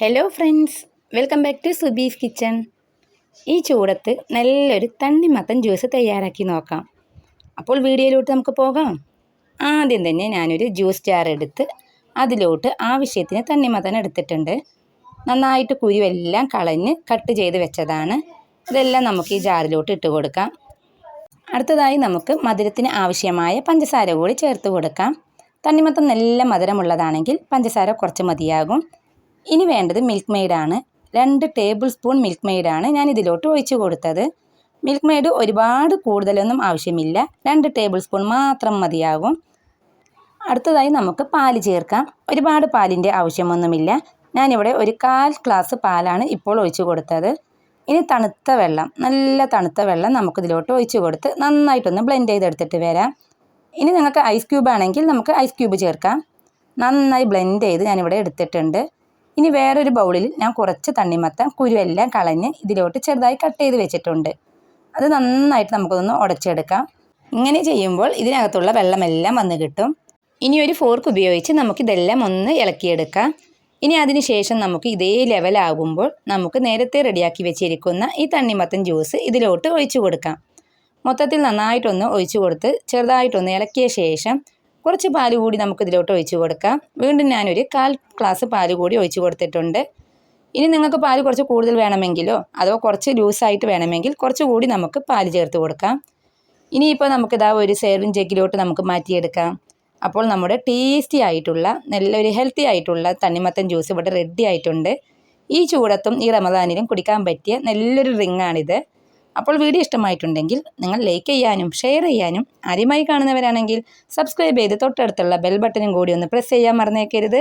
Hello friends, welcome back to Subi's kitchen. ഈ ചൂടത്ത് നല്ലൊരു തണ്ണിമത്തൻ ജ്യൂസ് തയ്യാറാക്കി നോക്കാം. അപ്പോൾ വീഡിയോയിലോട്ട് നമുക്ക് പോകാം. ആദ്യം തന്നെ ഞാനൊരു ജ്യൂസ് ജാർ എടുത്ത് അതിലോട്ട് ആവശ്യത്തിന് തണ്ണിമത്തൻ എടുത്തിട്ടുണ്ട്. നന്നായിട്ട് കുരുവെല്ലാം കളഞ്ഞ് കട്ട് ചെയ്ത് വെച്ചതാണ്. ഇതെല്ലാം നമുക്ക് ഈ ജാറിലോട്ട് ഇട്ട് കൊടുക്കാം. അടുത്തതായി നമുക്ക് മധുരത്തിന് ആവശ്യമായ പഞ്ചസാര കൂടി ചേർത്ത് കൊടുക്കാം. തണ്ണിമത്തൻ നല്ല മധുരമുള്ളതാണെങ്കിൽ പഞ്ചസാര കുറച്ച് മതിയാകും. ഇനി വേണ്ടത് മിൽക്ക് മെയ്ഡാണ്. 2 ടേബിൾ സ്പൂൺ മിൽക്ക് മെയ്ഡാണ് ഞാൻ ഇതിലോട്ട് ഒഴിച്ചു കൊടുത്തത്. മിൽക്ക് മെയ്ഡ് ഒരുപാട് കൂടുതലൊന്നും ആവശ്യമില്ല, 2 ടേബിൾ സ്പൂൺ മാത്രം മതിയാകും. അടുത്തതായി നമുക്ക് പാല് ചേർക്കാം. ഒരുപാട് പാലിൻ്റെ ആവശ്യമൊന്നുമില്ല. ഞാനിവിടെ ഒരു 1/4 ഗ്ലാസ് പാലാണ് ഇപ്പോൾ ഒഴിച്ചു കൊടുത്തത്. ഇനി തണുത്ത വെള്ളം, നല്ല തണുത്ത വെള്ളം നമുക്കിതിലോട്ട് ഒഴിച്ചു കൊടുത്ത് നന്നായിട്ടൊന്ന് ബ്ലെൻഡ് ചെയ്തെടുത്തിട്ട് വരാം. ഇനി നിങ്ങൾക്ക് ഐസ് ക്യൂബ് ആണെങ്കിൽ നമുക്ക് ഐസ് ക്യൂബ് ചേർക്കാം. നന്നായി ബ്ലെൻഡ് ചെയ്ത് ഞാനിവിടെ എടുത്തിട്ടുണ്ട്. ഇനി വേറൊരു ബൗളിൽ ഞാൻ കുറച്ച് തണ്ണിമത്തൻ കുരുവെല്ലാം കളഞ്ഞ് ഇതിലോട്ട് ചെറുതായി കട്ട് ചെയ്ത് വെച്ചിട്ടുണ്ട്. അത് നന്നായിട്ട് നമുക്കൊന്ന് ഉടച്ചെടുക്കാം. ഇങ്ങനെ ചെയ്യുമ്പോൾ ഇതിനകത്തുള്ള വെള്ളമെല്ലാം വന്ന് കിട്ടും. ഇനി ഒരു ഫോർക്ക് ഉപയോഗിച്ച് നമുക്കിതെല്ലാം ഒന്ന് ഇളക്കിയെടുക്കാം. ഇനി അതിന് ശേഷം നമുക്ക് ഇതേ ലെവലാകുമ്പോൾ നമുക്ക് നേരത്തെ റെഡിയാക്കി വെച്ചിരിക്കുന്ന ഈ തണ്ണിമത്തൻ ജ്യൂസ് ഇതിലോട്ട് ഒഴിച്ചു കൊടുക്കാം. മൊത്തത്തിൽ നന്നായിട്ടൊന്ന് ഒഴിച്ചു കൊടുത്ത് ചെറുതായിട്ടൊന്ന് ഇളക്കിയ ശേഷം കുറച്ച് പാല് കൂടി നമുക്കിതിലോട്ട് ഒഴിച്ചു കൊടുക്കാം. വീണ്ടും ഞാനൊരു 1/4 ഗ്ലാസ് പാല് കൂടി ഒഴിച്ചു കൊടുത്തിട്ടുണ്ട്. ഇനി നിങ്ങൾക്ക് പാല് കുറച്ച് കൂടുതൽ വേണമെങ്കിലോ അതോ കുറച്ച് ലൂസായിട്ട് വേണമെങ്കിൽ കുറച്ചുകൂടി നമുക്ക് പാല് ചേർത്ത് കൊടുക്കാം. ഇനിയിപ്പോൾ നമുക്കിതാ ഒരു സെർവിങ് ജഗ്ഗിലോട്ട് നമുക്ക് മാറ്റിയെടുക്കാം. അപ്പോൾ നമ്മുടെ ടേസ്റ്റി ആയിട്ടുള്ള നല്ലൊരു ഹെൽത്തി ആയിട്ടുള്ള തണ്ണിമത്തൻ ജ്യൂസ് ഇവിടെ റെഡി ആയിട്ടുണ്ട്. ഈ ചൂടത്തും ഈ റമദാനിലും കുടിക്കാൻ പറ്റിയ നല്ലൊരു ഡ്രിങ്കാണിത്. അപ്പോൾ വീഡിയോ ഇഷ്ടമായിട്ടുണ്ടെങ്കിൽ നിങ്ങൾ ലൈക്ക് ചെയ്യാനും ഷെയർ ചെയ്യാനും, ആദ്യമായി കാണുന്നവരാണെങ്കിൽ സബ്സ്ക്രൈബ് ചെയ്ത് തൊട്ടടുത്തുള്ള ബെൽ ബട്ടനും കൂടി ഒന്ന് പ്രസ് ചെയ്യാൻ മറന്നേക്കരുത്.